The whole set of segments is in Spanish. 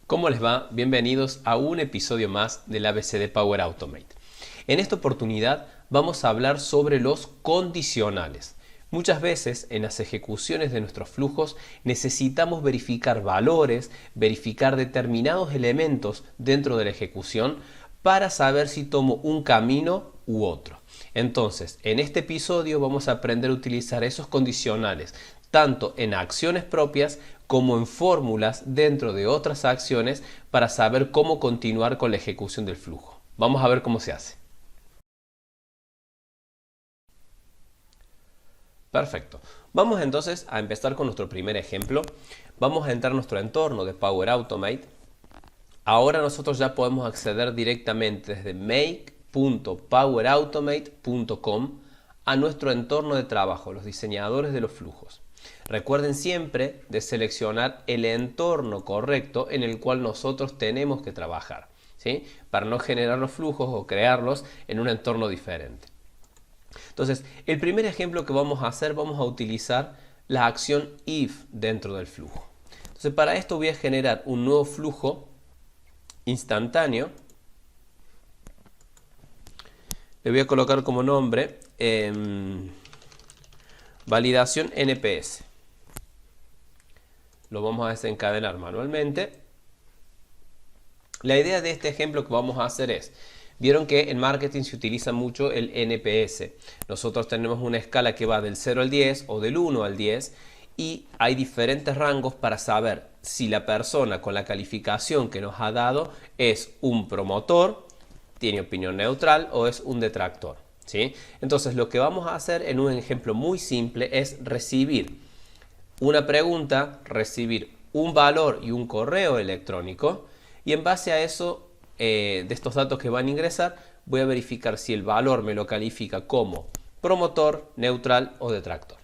¿Cómo les va? Bienvenidos a un episodio más del ABC de Power Automate. En esta oportunidad vamos a hablar sobre los condicionales. Muchas veces en las ejecuciones de nuestros flujos necesitamos verificar valores, verificar determinados elementos dentro de la ejecución para saber si tomo un camino u otro. Entonces, en este episodio vamos a aprender a utilizar esos condicionales tanto en acciones propias como en fórmulas dentro de otras acciones para saber cómo continuar con la ejecución del flujo. Vamos a ver cómo se hace. Perfecto. Vamos entonces a empezar con nuestro primer ejemplo. Vamos a entrar a nuestro entorno de Power Automate. Ahora nosotros ya podemos acceder directamente desde make.powerautomate.com a nuestro entorno de trabajo, los diseñadores de los flujos. Recuerden siempre de seleccionar el entorno correcto en el cual nosotros tenemos que trabajar, ¿sí? Para no generar los flujos o crearlos en un entorno diferente. Entonces, el primer ejemplo que vamos a hacer, vamos a utilizar la acción if dentro del flujo. Entonces, para esto voy a generar un nuevo flujo instantáneo. Le voy a colocar como nombre validación NPS. Lo vamos a desencadenar manualmente. La idea de este ejemplo que vamos a hacer es, vieron que en marketing se utiliza mucho el NPS. Nosotros tenemos una escala que va del 0 al 10 o del 1 al 10 y hay diferentes rangos para saber si la persona con la calificación que nos ha dado es un promotor, tiene opinión neutral o es un detractor, ¿sí? Entonces lo que vamos a hacer en un ejemplo muy simple es recibir una pregunta, recibir un valor y un correo electrónico y en base a eso, de estos datos que van a ingresar, voy a verificar si el valor me lo califica como promotor, neutral o detractor.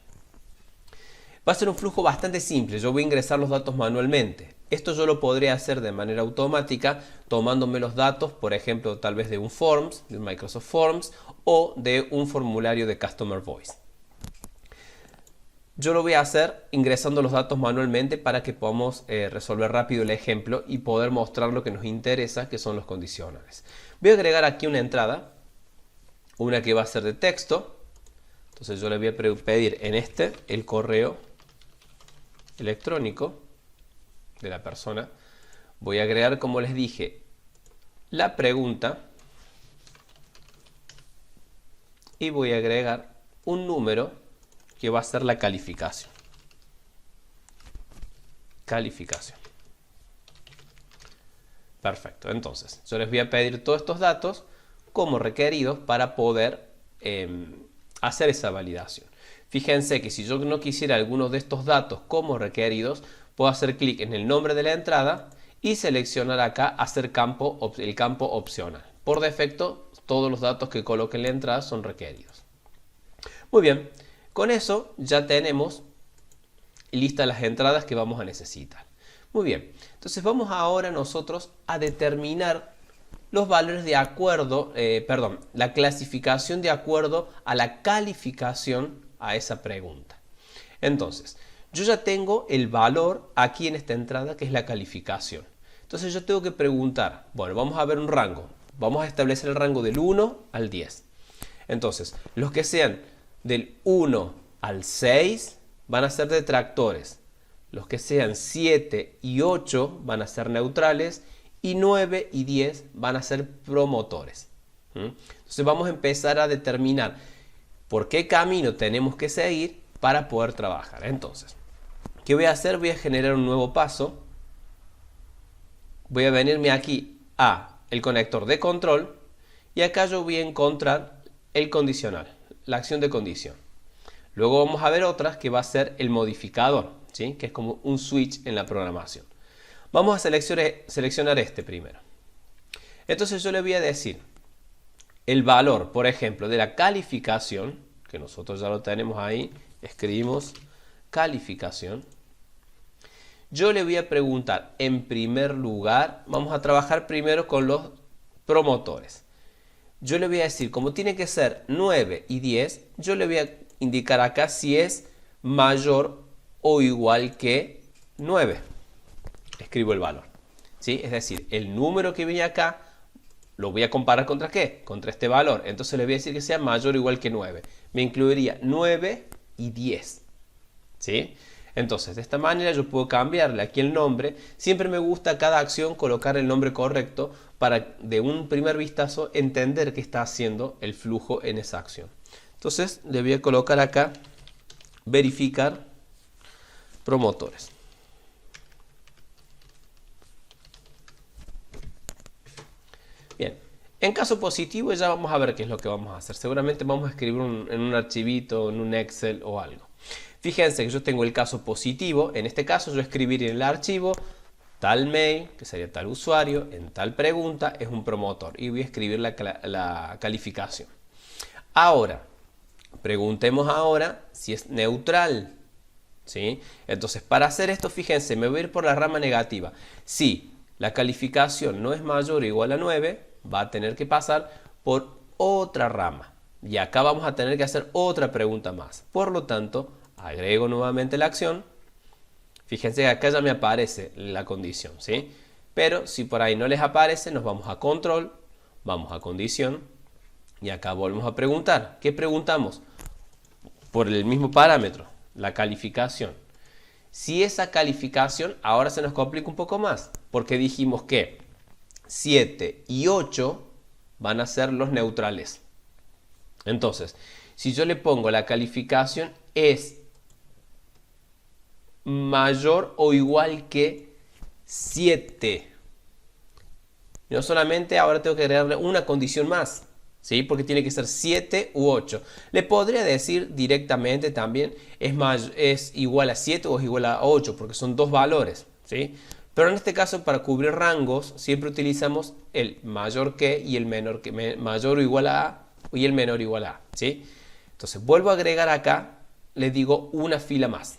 Va a ser un flujo bastante simple, yo voy a ingresar los datos manualmente. Esto yo lo podría hacer de manera automática tomándome los datos, por ejemplo, tal vez de un Forms, de un Microsoft Forms o de un formulario de Customer Voice. Yo lo voy a hacer ingresando los datos manualmente para que podamos resolver rápido el ejemplo y poder mostrar lo que nos interesa, que son los condicionales. Voy a agregar aquí una entrada, una que va a ser de texto. Entonces yo le voy a pedir en el correo electrónico de la persona. Voy a agregar, como les dije, la pregunta y voy a agregar un número que va a ser la calificación. Calificación. Perfecto. Entonces, yo les voy a pedir todos estos datos como requeridos para poder hacer esa validación. Fíjense que si yo no quisiera algunos de estos datos como requeridos, puedo hacer clic en el nombre de la entrada y seleccionar acá hacer el campo opcional. Por defecto, todos los datos que coloque en la entrada son requeridos. Muy bien. Con eso ya tenemos listas las entradas que vamos a necesitar. Muy bien, entonces vamos ahora nosotros a determinar los valores de acuerdo, la clasificación de acuerdo a la calificación a esa pregunta. Entonces, yo ya tengo el valor aquí en esta entrada que es la calificación. Entonces yo tengo que preguntar, bueno, vamos a ver un rango. Vamos a establecer el rango del 1 al 10. Entonces, los que sean del 1 al 6 van a ser detractores. Los que sean 7 y 8 van a ser neutrales. Y 9 y 10 van a ser promotores. Entonces vamos a empezar a determinar por qué camino tenemos que seguir para poder trabajar. Entonces, ¿qué voy a hacer? Voy a generar un nuevo paso. Voy a venirme aquí a el conector de control. Y acá yo voy a encontrar el condicional, la acción de condición. Luego vamos a ver otras que va a ser el modificador, ¿sí? Que es como un switch en la programación. Vamos a seleccionar este primero. Entonces yo le voy a decir el valor, por ejemplo, de la calificación, que nosotros ya lo tenemos ahí, escribimos calificación. Yo le voy a preguntar, en primer lugar, vamos a trabajar primero con los promotores. Yo le voy a decir, como tiene que ser 9 y 10, yo le voy a indicar acá si es mayor o igual que 9. Escribo el valor. ¿sí? Es decir, el número que viene acá lo voy a comparar contra ¿qué? Contra este valor. Entonces le voy a decir que sea mayor o igual que 9. Me incluiría 9 y 10. ¿Sí? Entonces, de esta manera yo puedo cambiarle aquí el nombre. Siempre me gusta a cada acción colocar el nombre correcto para de un primer vistazo entender qué está haciendo el flujo en esa acción. Entonces, le voy a colocar acá verificar promotores. Bien, en caso positivo ya vamos a ver qué es lo que vamos a hacer. Seguramente vamos a escribir en un archivito, en un Excel o algo. Fíjense que yo tengo el caso positivo. En este caso yo escribiré en el archivo tal mail, que sería tal usuario, en tal pregunta, es un promotor. Y voy a escribir la calificación. Ahora, preguntemos ahora si es neutral. ¿Sí? Entonces, para hacer esto, fíjense, me voy a ir por la rama negativa. Si la calificación no es mayor o igual a 9, va a tener que pasar por otra rama. Y acá vamos a tener que hacer otra pregunta más. Por lo tanto, agrego nuevamente la acción. Fíjense que acá ya me aparece la condición, ¿sí? Pero si por ahí no les aparece, nos vamos a control, vamos a condición y acá volvemos a preguntar. ¿Qué preguntamos? Por el mismo parámetro, la calificación. Si esa calificación, ahora se nos complica un poco más, porque dijimos que 7 y 8 van a ser los neutrales. Entonces, si yo le pongo la calificación es mayor o igual que 7. No solamente ahora tengo que agregarle una condición más, ¿sí? Porque tiene que ser 7 u 8. Le podría decir directamente también es igual a 7 o es igual a 8, porque son dos valores, ¿sí? Pero en este caso, para cubrir rangos, siempre utilizamos el mayor que y el menor que, mayor o igual a y el menor o igual a, ¿sí? Entonces vuelvo a agregar acá, le digo una fila más.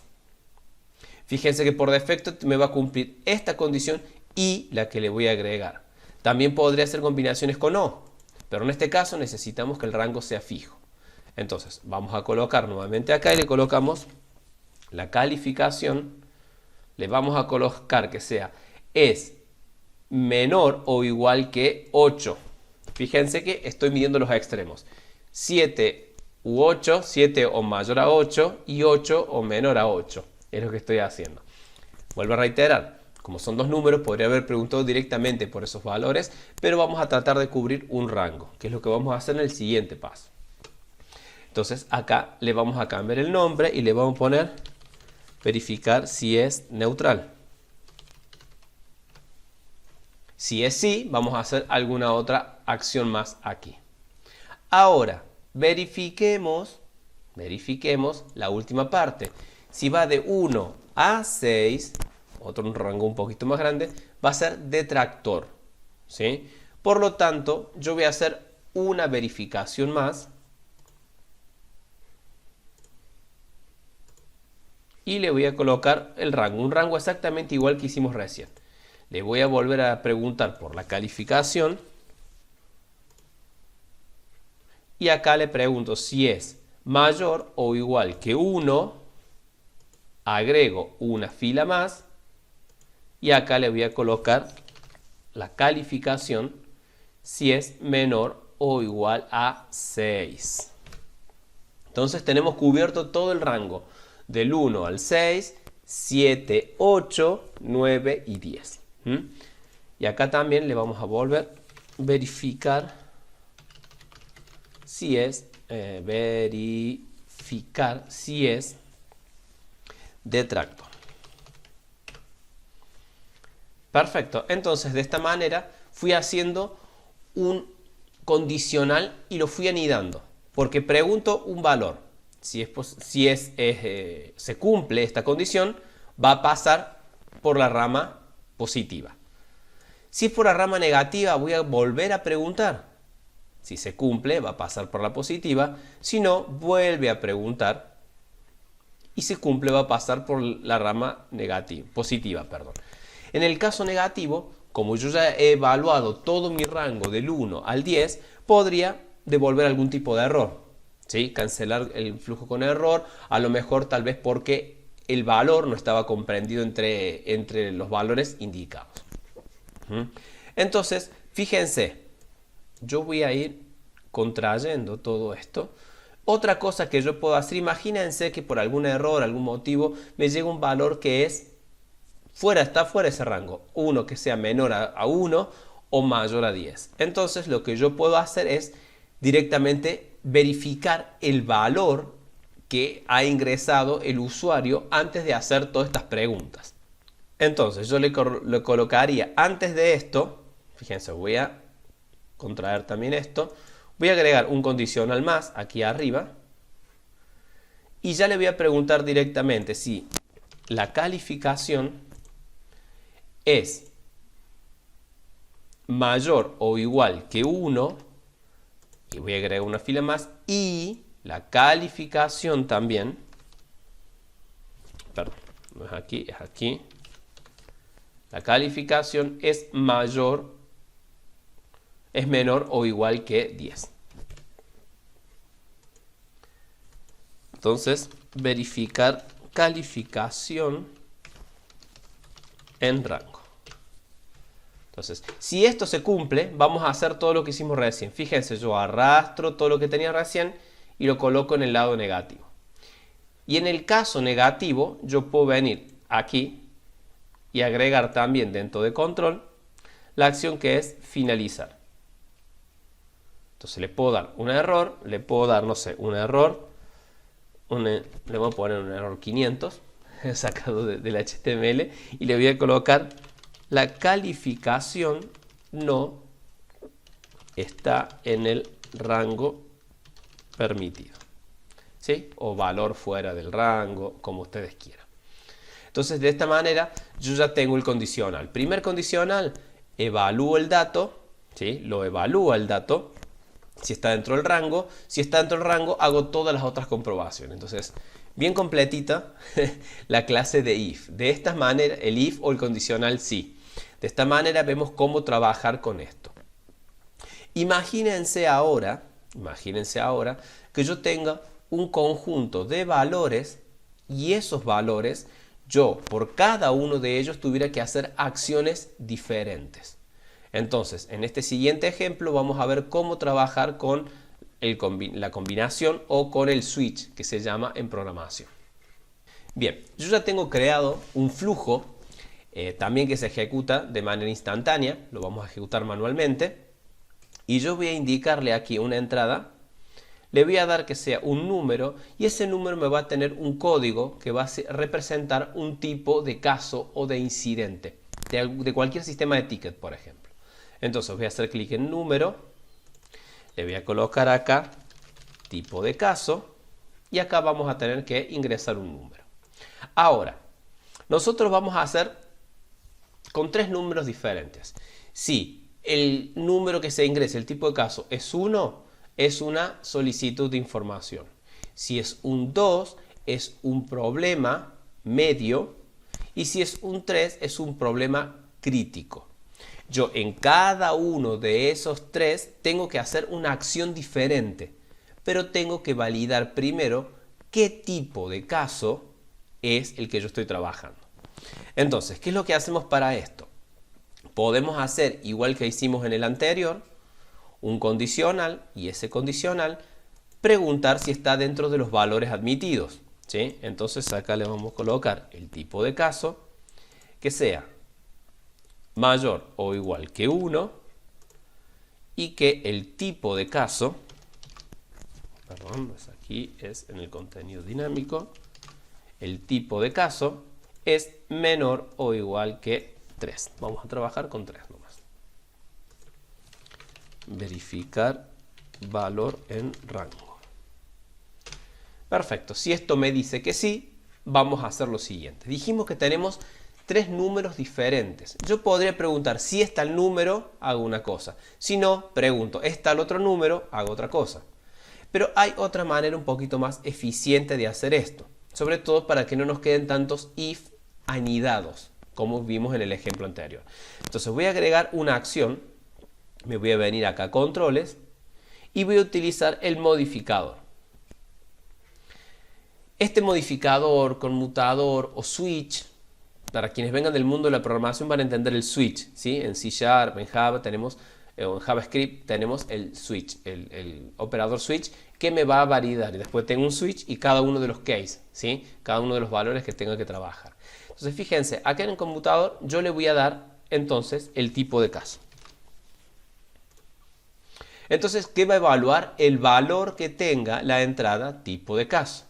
Fíjense que por defecto me va a cumplir esta condición y la que le voy a agregar. También podría hacer combinaciones con O, pero en este caso necesitamos que el rango sea fijo. Entonces vamos a colocar nuevamente acá y le colocamos la calificación. Le vamos a colocar que sea es menor o igual que 8. Fíjense que estoy midiendo los extremos. 7 u 8, 7 o mayor a 8 y 8 o menor a 8. Es lo que estoy haciendo. Vuelvo a reiterar, como son dos números, podría haber preguntado directamente por esos valores, pero vamos a tratar de cubrir un rango, que es lo que vamos a hacer en el siguiente paso. Entonces acá le vamos a cambiar el nombre y le vamos a poner verificar si es neutral. Si es sí, vamos a hacer alguna otra acción más aquí. Ahora, verifiquemos la última parte. Si va de 1 a 6, otro rango un poquito más grande, va a ser detractor, ¿sí? Por lo tanto, yo voy a hacer una verificación más y le voy a colocar el rango, un rango exactamente igual que hicimos recién. Le voy a volver a preguntar por la calificación y acá le pregunto si es mayor o igual que 1. Agrego una fila más y acá le voy a colocar la calificación si es menor o igual a 6. Entonces tenemos cubierto todo el rango del 1 al 6, 7, 8, 9 y 10. Y acá también le vamos a volver a verificar si es detractor. Perfecto, entonces de esta manera fui haciendo un condicional y lo fui anidando, porque pregunto un valor. Si se cumple esta condición, va a pasar por la rama positiva. Si es por la rama negativa, voy a volver a preguntar. Si se cumple, va a pasar por la positiva. Si no, vuelve a preguntar. Y si cumple, va a pasar por la rama positiva. En el caso negativo, como yo ya he evaluado todo mi rango del 1 al 10, podría devolver algún tipo de error, ¿sí? Cancelar el flujo con error, a lo mejor tal vez porque el valor no estaba comprendido entre los valores indicados. ¿Mm? Entonces, fíjense, yo voy a ir contrayendo todo esto. Otra cosa que yo puedo hacer, imagínense que por algún error, algún motivo, me llega un valor que es está fuera de ese rango. Uno que sea menor a 1 o mayor a 10. Entonces lo que yo puedo hacer es directamente verificar el valor que ha ingresado el usuario antes de hacer todas estas preguntas. Entonces yo le colocaría antes de esto, fíjense, voy a contraer también esto, voy a agregar un condicional más aquí arriba y ya le voy a preguntar directamente si la calificación es mayor o igual que 1, y voy a agregar una fila más, y la calificación también, perdón, no es aquí, es aquí, la calificación es menor o igual que 10. Entonces, verificar calificación en rango. Entonces, si esto se cumple, vamos a hacer todo lo que hicimos recién. Fíjense, yo arrastro todo lo que tenía recién y lo coloco en el lado negativo. Y en el caso negativo, yo puedo venir aquí y agregar también dentro de control la acción que es finalizar. Entonces le puedo dar un error, le puedo dar, no sé, un error, le voy a poner un error 500, sacado del HTML, y le voy a colocar la calificación no está en el rango permitido, ¿sí? O valor fuera del rango, como ustedes quieran. Entonces, de esta manera, yo ya tengo el condicional. Primer condicional, evalúo el dato, ¿sí? Lo evalúa el dato, si está dentro del rango. Si está dentro del rango, hago todas las otras comprobaciones. Entonces, bien completita la clase de if. De esta manera, el if o el condicional sí. De esta manera vemos cómo trabajar con esto. Imagínense ahora que yo tenga un conjunto de valores y esos valores, yo por cada uno de ellos tuviera que hacer acciones diferentes. Entonces, en este siguiente ejemplo vamos a ver cómo trabajar con la combinación o con el switch, que se llama en programación. Bien, yo ya tengo creado un flujo también que se ejecuta de manera instantánea, lo vamos a ejecutar manualmente, y yo voy a indicarle aquí una entrada, le voy a dar que sea un número, y ese número me va a tener un código que va a representar un tipo de caso o de incidente, de cualquier sistema de ticket, por ejemplo. Entonces voy a hacer clic en número, le voy a colocar acá tipo de caso, y acá vamos a tener que ingresar un número. Ahora, nosotros vamos a hacer con tres números diferentes. Si el número que se ingresa, el tipo de caso, es 1, es una solicitud de información. Si es un 2, es un problema medio. Y si es un 3, es un problema crítico. Yo en cada uno de esos tres tengo que hacer una acción diferente, pero tengo que validar primero qué tipo de caso es el que yo estoy trabajando. Entonces, ¿qué es lo que hacemos para esto? Podemos hacer, igual que hicimos en el anterior, un condicional, y ese condicional preguntar si está dentro de los valores admitidos, ¿sí? Entonces acá le vamos a colocar el tipo de caso que sea mayor o igual que 1 y que el tipo de caso, perdón, pues aquí es en el contenido dinámico, el tipo de caso es menor o igual que 3. Vamos a trabajar con 3 nomás. Verificar valor en rango. Perfecto. Si esto me dice que sí, vamos a hacer lo siguiente. Dijimos que tenemos tres números diferentes. Yo podría preguntar si está el número, hago una cosa. Si no, pregunto, ¿está el otro número? Hago otra cosa. Pero hay otra manera un poquito más eficiente de hacer esto. Sobre todo para que no nos queden tantos if anidados, como vimos en el ejemplo anterior. Entonces voy a agregar una acción. Me voy a venir acá a controles y voy a utilizar el modificador. Este modificador, conmutador o switch para quienes vengan del mundo de la programación van a entender el switch, ¿sí? En C Sharp, en Java tenemos, o en JavaScript tenemos el switch, el operador switch que me va a validar. Y después tengo un switch y cada uno de los case, ¿sí? Cada uno de los valores que tenga que trabajar. Entonces fíjense, acá en el computador yo le voy a dar entonces el tipo de caso. Entonces, ¿qué va a evaluar? El valor que tenga la entrada tipo de caso.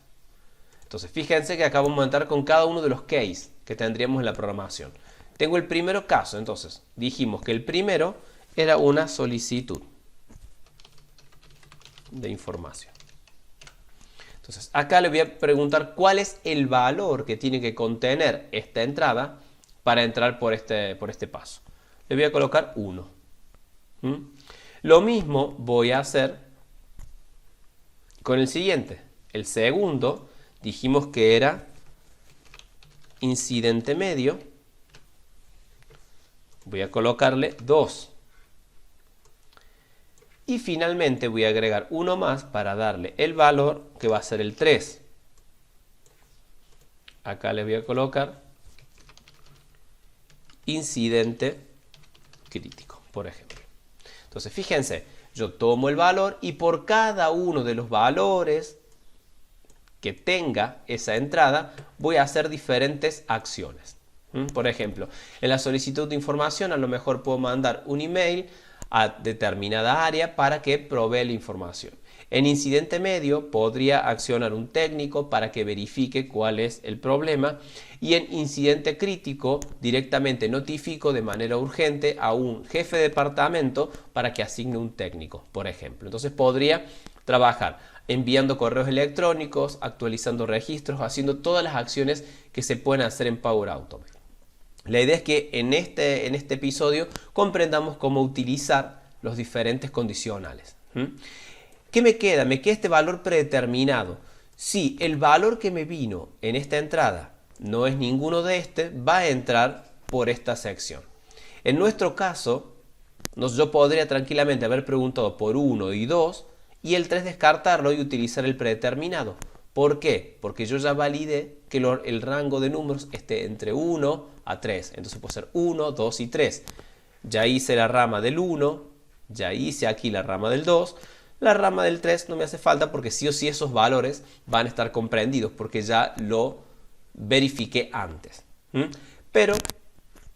Entonces, fíjense que acá vamos a entrar con cada uno de los case que tendríamos en la programación. Tengo el primero caso, entonces dijimos que el primero era una solicitud de información. Entonces, acá le voy a preguntar cuál es el valor que tiene que contener esta entrada para entrar por este paso. Le voy a colocar 1. Lo mismo voy a hacer con el siguiente. El segundo dijimos que era incidente medio. Voy a colocarle 2. Y finalmente voy a agregar uno más para darle el valor que va a ser el 3. Acá le voy a colocar incidente crítico, por ejemplo. Entonces, fíjense, yo tomo el valor y por cada uno de los valores que tenga esa entrada, voy a hacer diferentes acciones. Por ejemplo, en la solicitud de información a lo mejor puedo mandar un email a determinada área para que provea la información. En incidente medio podría accionar un técnico para que verifique cuál es el problema y en incidente crítico directamente notifico de manera urgente a un jefe de departamento para que asigne un técnico, por ejemplo. Entonces podría trabajar enviando correos electrónicos, actualizando registros, haciendo todas las acciones que se pueden hacer en Power Automate. La idea es que en este episodio comprendamos cómo utilizar los diferentes condicionales. ¿Qué me queda? Me queda este valor predeterminado. Si el valor que me vino en esta entrada no es ninguno de va a entrar por esta sección. En nuestro caso, yo podría tranquilamente haber preguntado por 1 y 2 y el 3 descartarlo y utilizar el predeterminado. ¿Por qué? Porque yo ya validé que el rango de números esté entre 1 a 3. Entonces puede ser 1, 2 y 3. Ya hice la rama del 1, ya hice aquí la rama del 2. La rama del 3 no me hace falta porque sí o sí esos valores van a estar comprendidos porque ya lo verifiqué antes. Pero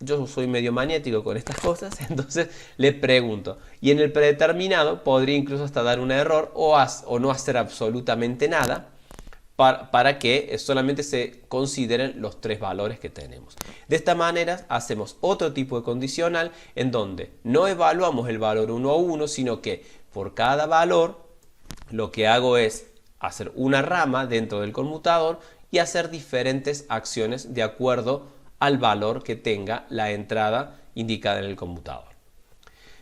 yo soy medio maniático con estas cosas, entonces le pregunto. Y en el predeterminado podría incluso hasta dar un error o no hacer absolutamente nada para que solamente se consideren los 3 valores que tenemos. De esta manera hacemos otro tipo de condicional en donde no evaluamos el valor 1 a 1, sino que por cada valor lo que hago es hacer una rama dentro del conmutador y hacer diferentes acciones de acuerdo al valor que tenga la entrada indicada en el conmutador.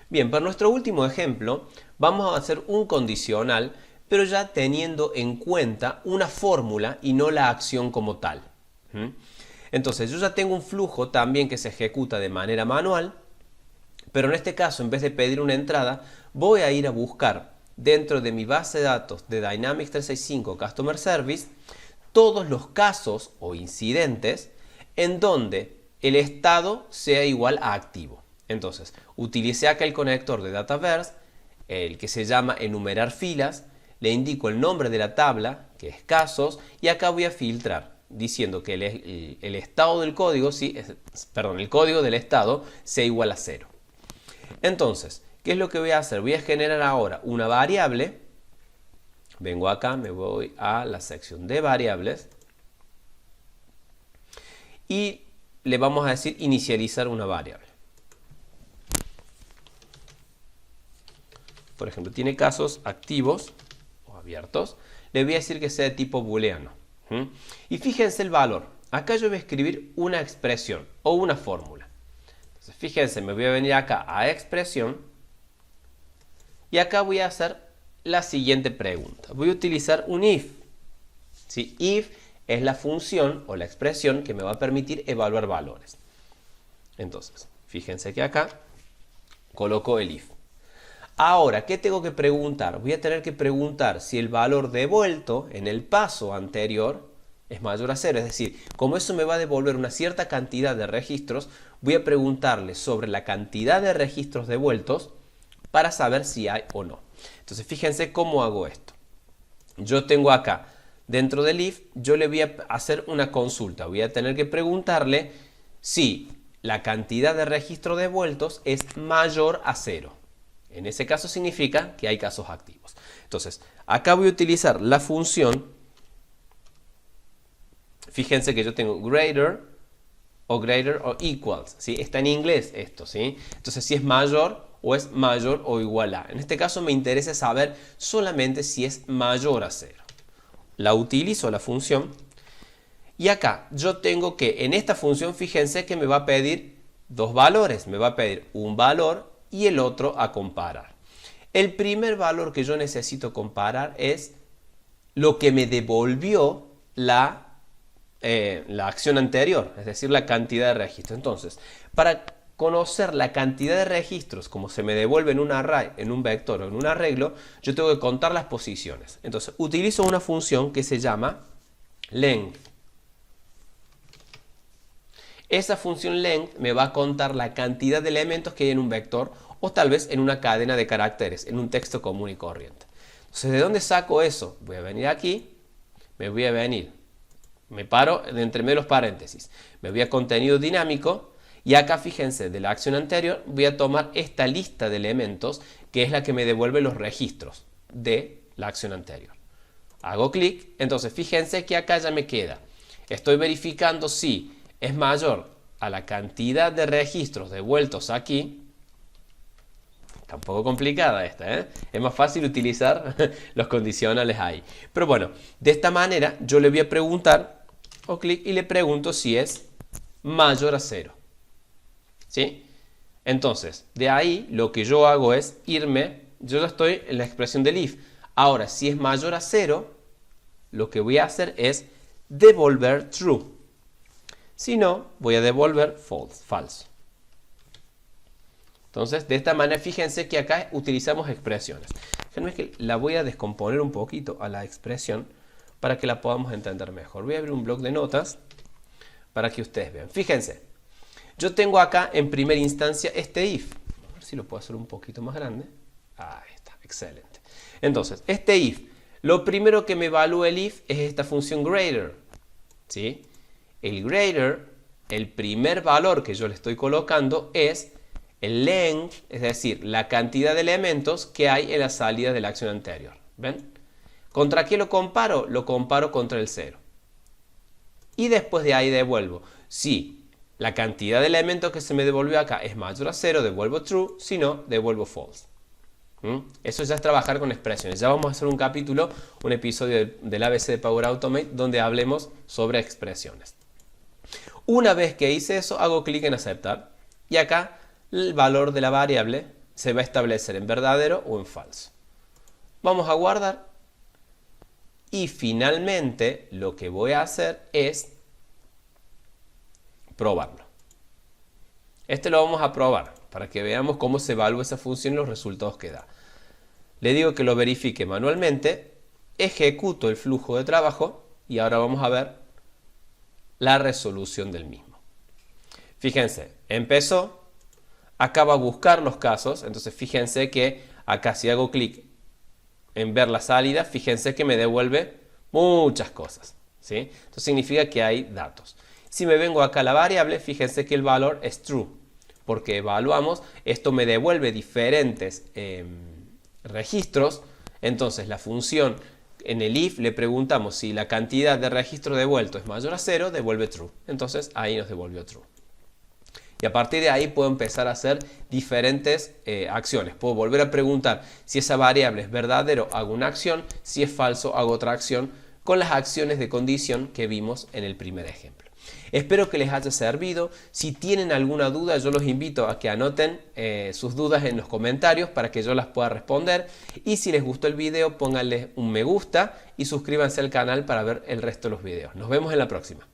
Bien, para nuestro último ejemplo vamos a hacer un condicional, pero ya teniendo en cuenta una fórmula y no la acción como tal. Entonces yo ya tengo un flujo también que se ejecuta de manera manual, pero en este caso en vez de pedir una entrada voy a ir a buscar dentro de mi base de datos de Dynamics 365 Customer Service todos los casos o incidentes en donde el estado sea igual a activo. Entonces utilicé acá el conector de Dataverse, el que se llama enumerar filas. Le indico el nombre de la tabla, que es casos, y acá voy a filtrar, diciendo que el estado del código, el código del estado sea igual a 0. Entonces, ¿qué es lo que voy a hacer? Voy a generar ahora una variable. Vengo acá, me voy a la sección de variables. Y le vamos a decir inicializar una variable. Por ejemplo, tiene casos activos abiertos, le voy a decir que sea de tipo booleano. Y fíjense el valor. Acá yo voy a escribir una expresión o una fórmula. Entonces, fíjense, me voy a venir acá a expresión y acá voy a hacer la siguiente pregunta. Voy a utilizar un if. ¿Sí? If es la función o la expresión que me va a permitir evaluar valores. Entonces, fíjense que acá coloco el if. Ahora, ¿qué tengo que preguntar? Voy a tener que preguntar si el valor devuelto en el paso anterior es mayor a 0. Es decir, como eso me va a devolver una cierta cantidad de registros, voy a preguntarle sobre la cantidad de registros devueltos para saber si hay o no. Entonces, fíjense cómo hago esto. Yo tengo acá, dentro del if, yo le voy a hacer una consulta. Voy a tener que preguntarle si la cantidad de registros devueltos es mayor a 0. En ese caso significa que hay casos activos. Entonces, acá voy a utilizar la función. Fíjense que yo tengo greater o equals, ¿sí? Está en inglés esto, ¿sí? Entonces, si es mayor o es mayor o igual a. En este caso me interesa saber solamente si es mayor a 0. La utilizo la función. Y acá yo tengo que en esta función, fíjense que me va a pedir dos valores. Me va a pedir un valor y el otro a comparar. El primer valor que yo necesito comparar es lo que me devolvió la acción anterior, es decir, la cantidad de registros. Entonces, para conocer la cantidad de registros, como se me devuelve en un array, en un vector o en un arreglo, yo tengo que contar las posiciones. Entonces, utilizo una función que se llama length. Esa función length me va a contar la cantidad de elementos que hay en un vector o tal vez en una cadena de caracteres, en un texto común y corriente. Entonces, ¿de dónde saco eso? Voy a venir aquí, me paro entre medio de los paréntesis, me voy a contenido dinámico y acá fíjense, de la acción anterior voy a tomar esta lista de elementos que es la que me devuelve los registros de la acción anterior. Hago clic, entonces fíjense que acá ya me queda. Estoy verificando si es mayor a la cantidad de registros devueltos aquí. Está un poco complicada esta, ¿eh? Es más fácil utilizar los condicionales ahí. Pero bueno, de esta manera yo le voy a preguntar, o clic y le pregunto si es mayor a 0. ¿Sí? Entonces, de ahí lo que yo hago es irme, yo ya estoy en la expresión del if. Ahora, si es mayor a 0, lo que voy a hacer es devolver true. Si no, voy a devolver false. Entonces, de esta manera, fíjense que acá utilizamos expresiones. Déjenme que la voy a descomponer un poquito a la expresión para que la podamos entender mejor. Voy a abrir un bloc de notas para que ustedes vean. Fíjense, yo tengo acá en primera instancia este if. A ver si lo puedo hacer un poquito más grande. Ahí está, excelente. Entonces, este if, lo primero que me evalúa el if es esta función greater. ¿Sí? El greater, el primer valor que yo le estoy colocando es el length, es decir, la cantidad de elementos que hay en la salida de la acción anterior. ¿Ven? ¿Contra qué lo comparo? Lo comparo contra el 0. Y después de ahí devuelvo. Si la cantidad de elementos que se me devolvió acá es mayor a 0, devuelvo true, si no, devuelvo false. Eso ya es trabajar con expresiones. Ya vamos a hacer un capítulo, un episodio del ABC de Power Automate donde hablemos sobre expresiones. Una vez que hice eso, hago clic en aceptar y acá el valor de la variable se va a establecer en verdadero o en falso. Vamos a guardar y finalmente lo que voy a hacer es probarlo. Este lo vamos a probar para que veamos cómo se evalúa esa función y los resultados que da. Le digo que lo verifique manualmente, ejecuto el flujo de trabajo y ahora vamos a ver la resolución del mismo. Fíjense, empezó, acá va a buscar los casos, entonces fíjense que acá si hago clic en ver la salida, fíjense que me devuelve muchas cosas, ¿sí? Entonces significa que hay datos. Si me vengo acá a la variable, fíjense que el valor es true, porque evaluamos, esto me devuelve diferentes registros, entonces la función en el if le preguntamos si la cantidad de registros devueltos es mayor a 0, devuelve true. Entonces ahí nos devolvió true. Y a partir de ahí puedo empezar a hacer diferentes acciones. Puedo volver a preguntar si esa variable es verdadero, hago una acción, si es falso, hago otra acción, con las acciones de condición que vimos en el primer ejemplo. Espero que les haya servido. Si tienen alguna duda, yo los invito a que anoten sus dudas en los comentarios para que yo las pueda responder. Y si les gustó el video, pónganle un me gusta y suscríbanse al canal para ver el resto de los videos. Nos vemos en la próxima.